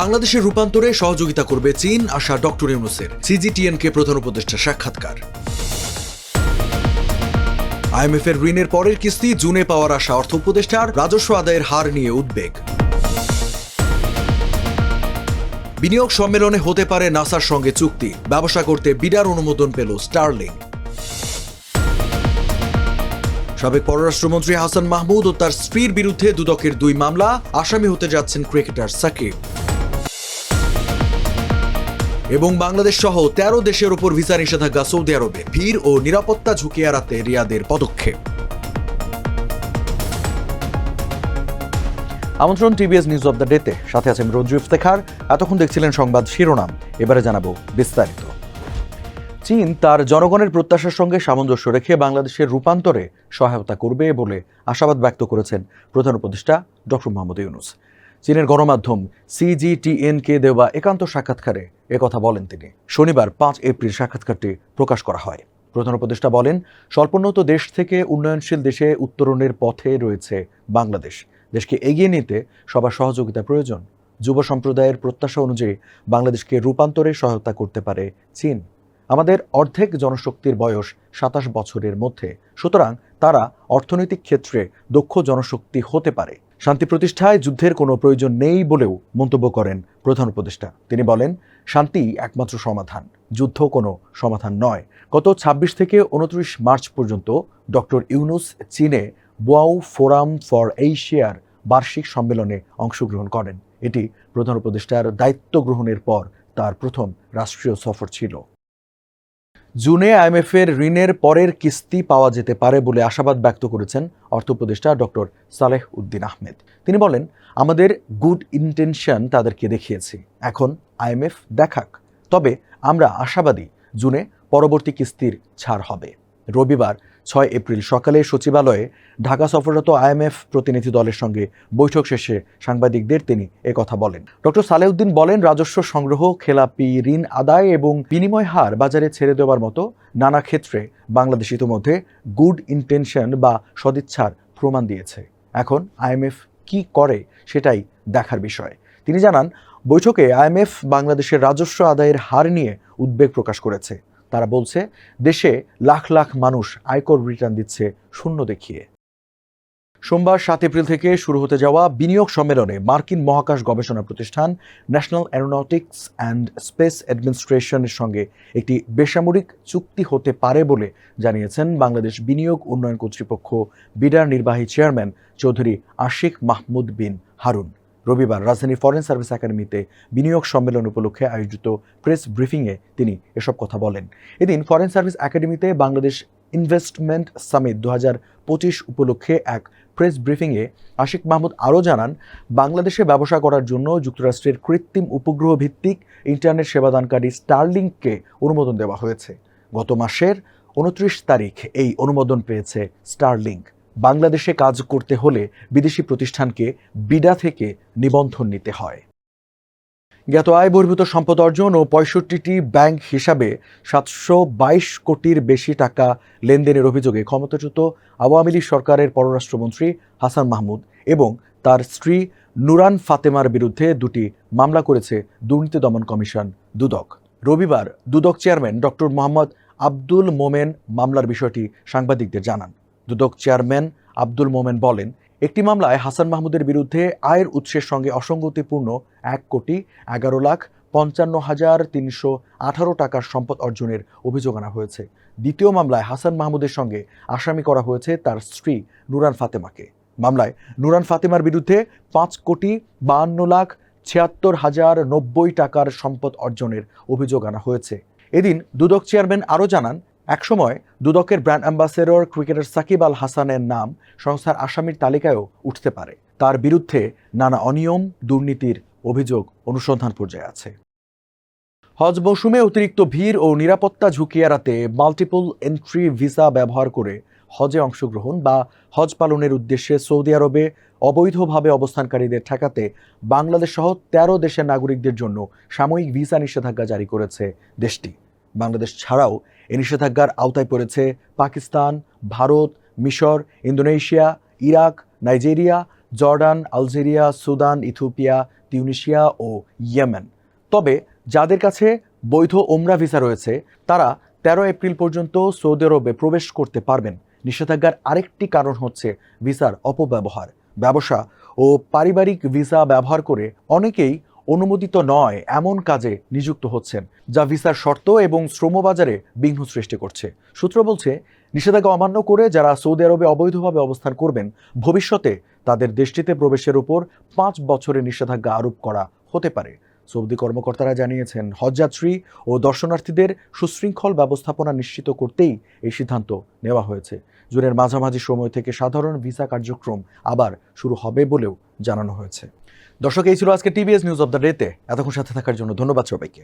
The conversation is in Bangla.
বাংলাদেশের রূপান্তরে সহযোগিতা করবে চীন, আশা ডক্টর ইউনূসের। সিজিটিএনকে প্রধান উপদেষ্টার সাক্ষাৎকার। আইএমএফ এর ঋণের পরের কিস্তি জুনে পাওয়ার আশা অর্থ উপদেষ্টার। রাজস্ব আদায়ের হার নিয়ে উদ্বেগ। বিনিয়োগ সম্মেলনে হতে পারে নাসার সঙ্গে চুক্তি। ব্যবসা করতে বিডার অনুমোদন পেল স্টারলিং। সাবেক পররাষ্ট্রমন্ত্রী হাসান মাহমুদ ও তার স্ত্রীর বিরুদ্ধে দুদকের 2 মামলা। আসামি হতে যাচ্ছেন ক্রিকেটার সাকিব। এবং বাংলাদেশ সহ 13 দেশের ওপর ভিসা নিষেধাজ্ঞা সৌদি আরবে। ভিড় ও নিরাপত্তা ঝুঁকি এড়াতে রিয়াদের পদক্ষেপ। আমন্ত্রণ টিভিএস নিউজ অব দ্য ডেতে। সাথে আছেন রঞ্জু ইফতেখার। এতক্ষণ দেখছিলেন সংবাদ শিরোনাম, এবারে জানাবো বিস্তারিত। চীন তার জনগণের প্রত্যাশার সঙ্গে সামঞ্জস্য রেখে বাংলাদেশের রূপান্তরে সহায়তা করবে বলে আশাবাদ ব্যক্ত করেছেন প্রধান উপদেষ্টা ডক্টর মোহাম্মদ ইউনূস। চীনের গণমাধ্যম সিজিটিএনকে দেওয়া একান্ত সাক্ষাৎকারে একথা বলেন তিনি। শনিবার 5 এপ্রিল সাক্ষাৎকারটি প্রকাশ করা হয়। প্রধান উপদেষ্টা বলেন, স্বল্পোন্নত দেশ থেকে উন্নয়নশীল দেশে উত্তরণের পথে রয়েছে বাংলাদেশ। দেশকে এগিয়ে নিতে সবার সহযোগিতা প্রয়োজন। যুব সম্প্রদায়ের প্রত্যাশা অনুযায়ী বাংলাদেশকে রূপান্তরে সহায়তা করতে পারে চীন। আমাদের অর্ধেক জনশক্তির বয়স 27 বছরের মধ্যে, সুতরাং তারা অর্থনৈতিক ক্ষেত্রে দক্ষ জনশক্তি হতে পারে। শান্তি প্রতিষ্ঠায় যুদ্ধের কোনো প্রয়োজন নেই বলেও মন্তব্য করেন প্রধান উপদেষ্টা। তিনি বলেন, শান্তি একমাত্র সমাধান, যুদ্ধ কোনো সমাধান নয়। গত 26 থেকে 29 মার্চ পর্যন্ত ডক্টর ইউনূস চীনে বোয়াও ফোরাম ফর এশিয়ার বার্ষিক সম্মেলনে অংশগ্রহণ করেন। এটি প্রধান উপদেষ্টার দায়িত্ব গ্রহণের পর তার প্রথম রাষ্ট্রীয় সফর ছিল। জুনে আইএমএফ এর ঋণের পরের কিস্তি পাওয়া যেতে পারে বলে আশাবাদ ব্যক্ত করেছেন অর্থ উপদেষ্টা ডক্টর সালেহ উদ্দিন আহমেদ। তিনি বলেন, আমাদের গুড ইন্টেনশন তাদেরকে দেখিয়েছি, এখন আইএমএফ দেখাক। তবে আমরা আশাবাদী জুনে পরবর্তী কিস্তির ছাড় হবে। রবিবার 6 এপ্রিল সকালে সচিবালয়ে ঢাকা সফররত আইএমএফ প্রতিনিধি দলের সঙ্গে বৈঠক শেষে সাংবাদিকদের তিনি একথা বলেন। ডক্টর সালেউদ্দিন বলেন, রাজস্ব সংগ্রহ, খেলাপি ঋণ আদায় এবং বিনিময় হার বাজারে ছেড়ে দেওয়ার মতো নানা ক্ষেত্রে বাংলাদেশ ইতিমধ্যে গুড ইন্টেনশন বা সদিচ্ছার প্রমাণ দিয়েছে। এখন আইএমএফ কি করে সেটাই দেখার বিষয়। তিনি জানান, বৈঠকে আইএমএফ বাংলাদেশের রাজস্ব আদায়ের হার নিয়ে উদ্বেগ প্রকাশ করেছে। তারা বলছে, দেশে লাখ লাখ মানুষ আয়কর রিটার্ন দিচ্ছে শূন্য দেখিয়ে। সোমবার 7 এপ্রিল থেকে শুরু হতে যাওয়া বিনিয়োগ সম্মেলনে মার্কিন মহাকাশ গবেষণা প্রতিষ্ঠান ন্যাশনাল অ্যারোনটিক্স অ্যান্ড স্পেস অ্যাডমিনিস্ট্রেশনের সঙ্গে একটি বেসামরিক চুক্তি হতে পারে বলে জানিয়েছেন বাংলাদেশ বিনিয়োগ উন্নয়ন কর্তৃপক্ষ বিডার নির্বাহী চেয়ারম্যান চৌধুরী আশিক মাহমুদ বিন হারুন। রবিবার রাজধানীর ফরেন সার্ভিস একাডেমিতে বিনিয়োগ সম্মেলন উপলক্ষে আয়োজিত প্রেস ব্রিফিংয়ে তিনি এসব কথা বলেন। এদিন ফরেন সার্ভিস একাডেমিতে বাংলাদেশ ইনভেস্টমেন্ট সামিট 2025 উপলক্ষে এক প্রেস ব্রিফিংয়ে আশিক মাহমুদ আরও জানান, বাংলাদেশে ব্যবসা করার জন্য যুক্তরাষ্ট্রের কৃত্রিম উপগ্রহ ভিত্তিক ইন্টারনেট সেবাদানকারী স্টারলিংককে অনুমোদন দেওয়া হয়েছে। গত মাসের 29 তারিখ এই অনুমোদন পেয়েছে স্টারলিংক। বাংলাদেশে কাজ করতে হলে বিদেশি প্রতিষ্ঠানকে বিডা থেকে নিবন্ধন নিতে হয়। জ্ঞাত আয় বহির্ভূত সম্পদ অর্জন ও 65টি ব্যাংক হিসাবে 722 কোটির বেশি টাকা লেনদেনের অভিযোগে ক্ষমতাচ্যুত আওয়ামী লীগ সরকারের পররাষ্ট্রমন্ত্রী হাসান মাহমুদ এবং তার স্ত্রী নুরান ফাতেমার বিরুদ্ধে 2টি মামলা করেছে দুর্নীতি দমন কমিশন দুদক। রবিবার দুদক চেয়ারম্যান ডক্টর মোহাম্মদ আব্দুল মোমেন মামলার বিষয়টি সাংবাদিকদের জানান। দুদক চেয়ারম্যান আব্দুল মোমেন বলেন, একটি মামলায় হাসান মাহমুদের বিরুদ্ধে আয়ের উৎসের সঙ্গে অসঙ্গতিপূর্ণ 1,55,318 টাকার সম্পদ অর্জনের অভিযোগ আনা হয়েছে। দ্বিতীয় মামলায় হাসান মাহমুদের সঙ্গে আসামি করা হয়েছে তার স্ত্রী নুরান ফাতেমাকে। মামলায় নুরান ফাতেমার বিরুদ্ধে 5,52,76,090 টাকার সম্পদ অর্জনের অভিযোগ আনা হয়েছে। এদিন দুদক চেয়ারম্যান আরও জানান, একসময় দুদকের brand ambassador cricketer Shakib Al হাসানের নাম সংস্থার আসামির তালিকায়ও উঠতে পারে। তার বিরুদ্ধে নানা অনিয়ম, দুর্নীতির অভিযোগ অনুসন্ধান পর্যায়ে আছে। হজ মৌসুমে অতিরিক্ত ভিড় ও নিরাপত্তা ঝুঁকি এড়াতে মাল্টিপল এন্ট্রি ভিসা ব্যবহার করে হজে অংশগ্রহণ বা হজ পালনের উদ্দেশ্যে সৌদি আরবে অবৈধভাবে অবস্থানকারীদের ঠেকাতে বাংলাদেশ সহ 13 দেশের নাগরিকদের জন্য সাময়িক ভিসা নিষেধাজ্ঞা জারি করেছে দেশটি। বাংলাদেশ ছাড়াও এ নিষেধাজ্ঞার আওতায় পড়েছে পাকিস্তান, ভারত, মিশর, Indonesia, Iraq, Nigeria, Jordan, Algeria, Sudan, Ethiopia, Tunisia ও ইয়েমেন। তবে যাদের কাছে বৈধ ওমরা ভিসা রয়েছে তারা 13 এপ্রিল পর্যন্ত সৌদি আরবে প্রবেশ করতে পারবেন। নিষেধাজ্ঞার আরেকটি কারণ হচ্ছে ভিসার অপব্যবহার। ব্যবসা ও পারিবারিক ভিসা ব্যবহার করে অনেকেই অনুমোদিত নয় এমন কাজে নিযুক্ত হচ্ছেন, যা ভিসার শর্ত এবং শ্রমবাজারে বিঘ্ন সৃষ্টি করছে। সূত্র বলছে, নিষেধাজ্ঞা অমান্য করে যারা সৌদি আরবে অবৈধভাবে অবস্থান করবেন, ভবিষ্যতে তাদের দেশটিতে প্রবেশের উপর 5 বছরের নিষেধাজ্ঞা আরোপ করা হতে পারে। সৌদি কর্মকর্তারা জানিয়েছেন, হজযাত্রী ও দর্শনার্থীদের সুশৃঙ্খল ব্যবস্থাপনা নিশ্চিত করতেই এই সিদ্ধান্ত নেওয়া হয়েছে। জুনের মাঝামাঝি সময় থেকে সাধারণ ভিসা কার্যক্রম আবার শুরু হবে বলেও জানানো হয়েছে। দর্শক, এই ছিল আজকে টিভিএস নিউজ অব দ্য ডেতে। এতক্ষণ সাথে থাকার জন্য ধন্যবাদ সবাইকে।